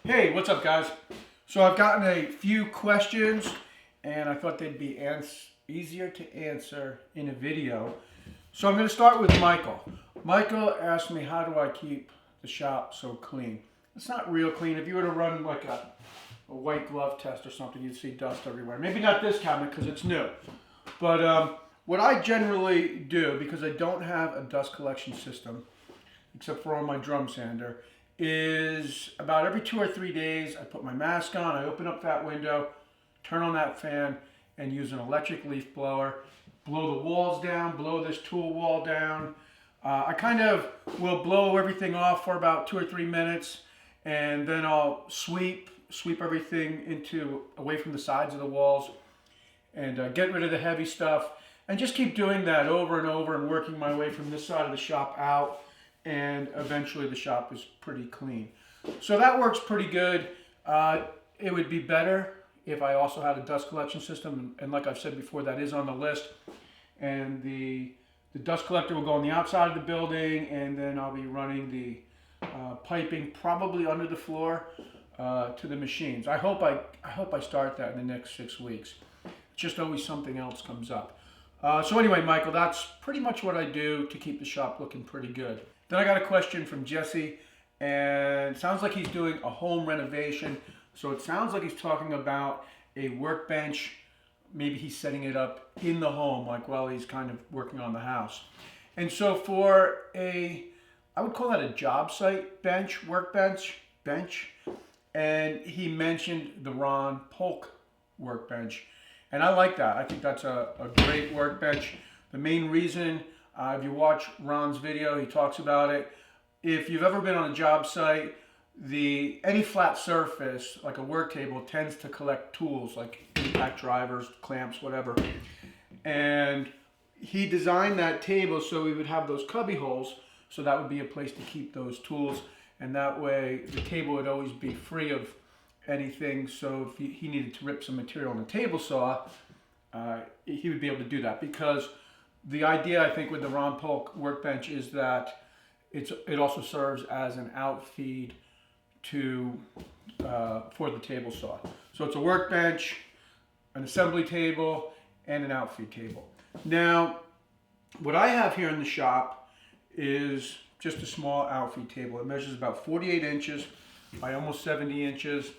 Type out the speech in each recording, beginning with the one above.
Hey, what's up, guys? So I've gotten a few questions, and I thought they'd be easier to answer in a video. So I'm going to start with Michael. Michael asked me, how do I keep the shop so clean? It's not real clean. If you were to run like a white glove test or something, you'd see dust everywhere. Maybe not this cabinet because it's new. But what I generally do, because I don't have a dust collection system, except for on my drum sander, is about every 2 or 3 days I put my mask on, I open up that window, turn on that fan, and use an electric leaf blower, blow the walls down, blow this tool wall down. I kind of will blow everything off for about 2 or 3 minutes, and then I'll sweep everything away from the sides of the walls, and get rid of the heavy stuff, and just keep doing that over and over and working my way from this side of the shop out, and eventually the shop is pretty clean. So that works pretty good. It would be better if I also had a dust collection system, and like I've said before, that is on the list. And the dust collector will go on the outside of the building, and then I'll be running the piping probably under the floor to the machines. I hope I start that in the next 6 weeks. Just always something else comes up. So anyway, Michael, that's pretty much what I do to keep the shop looking pretty good. Then I got a question from Jesse, and it sounds like he's doing a home renovation. So it sounds like he's talking about a workbench. Maybe he's setting it up in the home, like while he's kind of working on the house. And so for I would call that a job site bench, workbench, and he mentioned the Polk Workbench. And I like that. I think that's a great workbench. The main reason, if you watch Ron's video, he talks about it. If you've ever been on a job site, any flat surface, like a work table, tends to collect tools like impact drivers, clamps, whatever. And he designed that table so we would have those cubby holes, so that would be a place to keep those tools. And that way the table would always be free of anything. So if he needed to rip some material on the table saw, he would be able to do that. Because the idea, I think, with the Polk Workbench is that it also serves as an outfeed for the table saw. So it's a workbench, an assembly table, and an outfeed table. Now, what I have here in the shop is just a small outfeed table. It measures about 48 inches by almost 70 inches.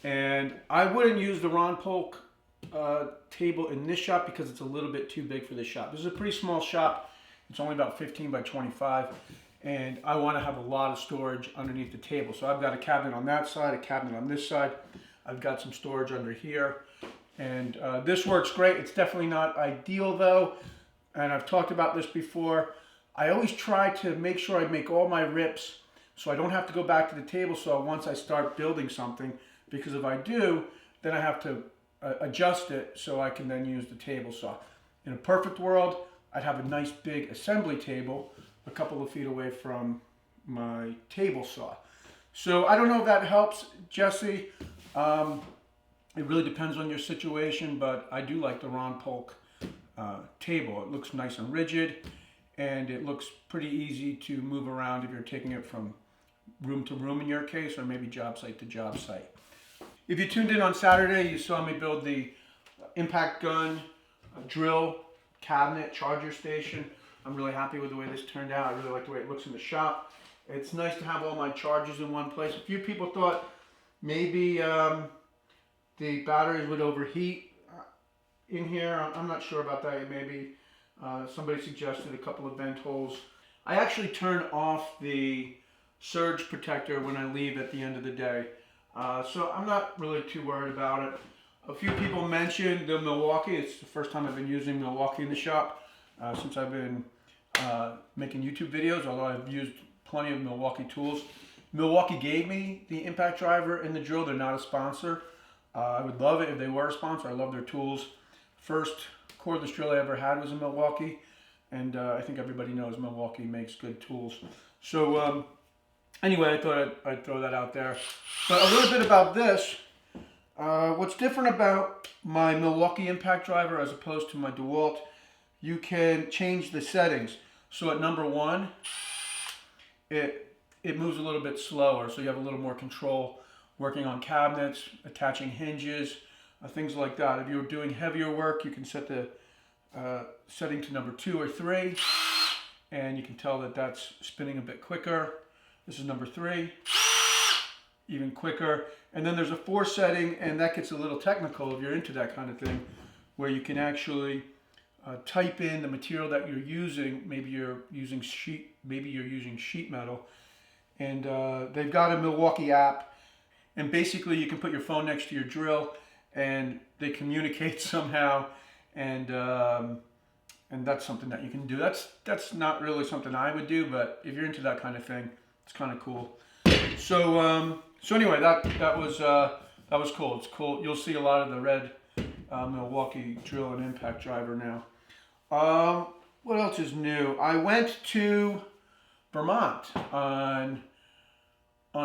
And I wouldn't use the Polk table in this shop because it's a little bit too big for this shop. This is a pretty small shop. It's only about 15 by 25. And I want to have a lot of storage underneath the table. So I've got a cabinet on that side, a cabinet on this side. I've got some storage under here. And this works great. It's definitely not ideal though. And I've talked about this before. I always try to make sure I make all my rips so I don't have to go back to the table saw once I start building something. Because if I do, then I have to adjust it so I can then use the table saw. In a perfect world, I'd have a nice big assembly table a couple of feet away from my table saw. So I don't know if that helps, Jesse. It really depends on your situation, but I do like the Polk table. It looks nice and rigid, and it looks pretty easy to move around if you're taking it from room to room in your case, or maybe job site to job site. If you tuned in on Saturday, you saw me build the impact gun, drill, cabinet, charger station. I'm really happy with the way this turned out. I really like the way it looks in the shop. It's nice to have all my chargers in one place. A few people thought maybe the batteries would overheat in here. I'm not sure about that. Maybe somebody suggested a couple of vent holes. I actually turn off the surge protector when I leave at the end of the day. So I'm not really too worried about it. A few people mentioned the Milwaukee. It's the first time I've been using Milwaukee in the shop since I've been making YouTube videos, although I've used plenty of Milwaukee tools. Milwaukee gave me the impact driver and the drill. They're not a sponsor. I would love it if they were a sponsor. I love their tools. First cordless drill I ever had was a Milwaukee, and I think everybody knows Milwaukee makes good tools. So anyway, I thought I'd throw that out there. But a little bit about this. What's different about my Milwaukee impact driver as opposed to my DeWalt, you can change the settings. So at number 1, it moves a little bit slower, so you have a little more control working on cabinets, attaching hinges, things like that. If you're doing heavier work, you can set the setting to number 2 or 3, and you can tell that that's spinning a bit quicker. This is number 3, even quicker. And then there's a 4 setting, and that gets a little technical if you're into that kind of thing, where you can actually type in the material that you're using. Maybe you're using sheet metal, and they've got a Milwaukee app, and basically you can put your phone next to your drill, and they communicate somehow, and that's something that you can do. That's not really something I would do, but if you're into that kind of thing, it's kind of cool. So anyway, that was cool. It's cool. You'll see a lot of the red Milwaukee drill and impact driver now. What else is new? I went to Vermont on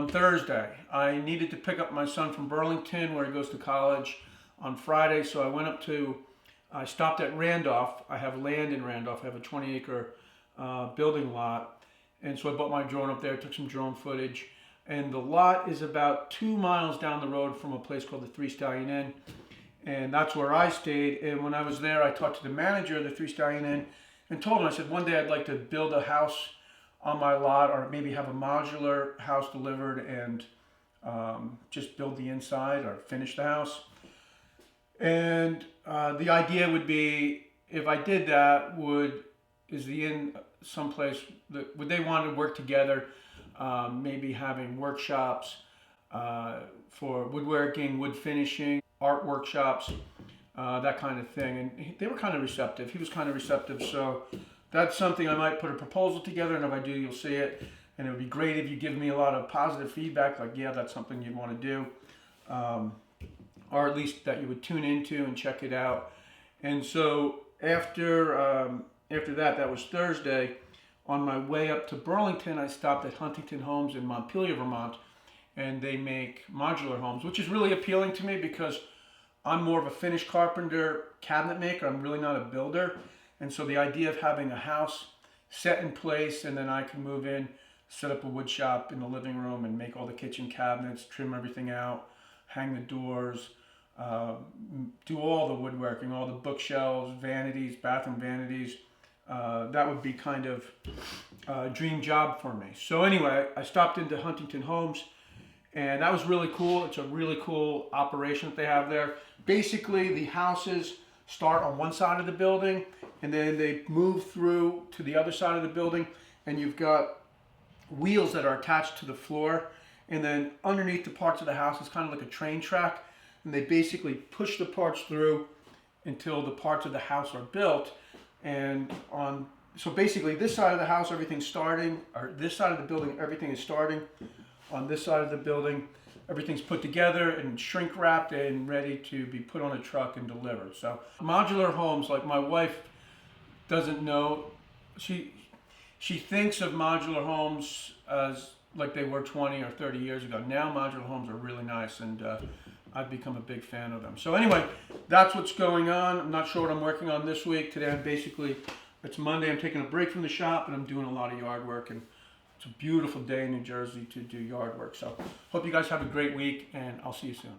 Thursday. I needed to pick up my son from Burlington, where he goes to college, on Friday. So I stopped at Randolph. I have land in Randolph. I have a 20-acre building lot. And so I bought my drone up there, took some drone footage. And the lot is about 2 miles down the road from a place called the Three Stallion Inn. And that's where I stayed. And when I was there, I talked to the manager of the Three Stallion Inn and told him, I said, one day I'd like to build a house on my lot, or maybe have a modular house delivered and just build the inside or finish the house. And the idea would be, if I did that, is the inn someplace would they want to work together, maybe having workshops for woodworking, wood finishing, art workshops, that kind of thing. And they were kind of receptive. He was kind of receptive. So that's something I might put a proposal together, and if I do, you'll see it. And it would be great if you give me a lot of positive feedback, like, yeah, that's something you'd want to do, or at least that you would tune into and check it out. And so after that was Thursday. On my way up to Burlington, I stopped at Huntington Homes in Montpelier, Vermont, and they make modular homes, which is really appealing to me because I'm more of a finished carpenter, cabinet maker. I'm really not a builder. And so the idea of having a house set in place, and then I can move in, set up a wood shop in the living room and make all the kitchen cabinets, trim everything out, hang the doors, do all the woodworking, all the bookshelves, vanities, bathroom vanities. That would be kind of a dream job for me. So anyway, I stopped into Huntington Homes, and that was really cool. It's a really cool operation that they have there. Basically, the houses start on one side of the building, and then they move through to the other side of the building, and you've got wheels that are attached to the floor, and then underneath the parts of the house is kind of like a train track, and they basically push the parts through until the parts of the house are built. And so basically this side of the house, everything's starting, or this side of the building, everything is starting. On this side of the building, everything's put together and shrink wrapped and ready to be put on a truck and delivered. So modular homes, like my wife doesn't know, she thinks of modular homes as like they were 20 or 30 years ago. Now modular homes are really nice, and I've become a big fan of them. So anyway, that's what's going on. I'm not sure what I'm working on this week. Today it's Monday, I'm taking a break from the shop, and I'm doing a lot of yard work, and it's a beautiful day in New Jersey to do yard work. So hope you guys have a great week, and I'll see you soon.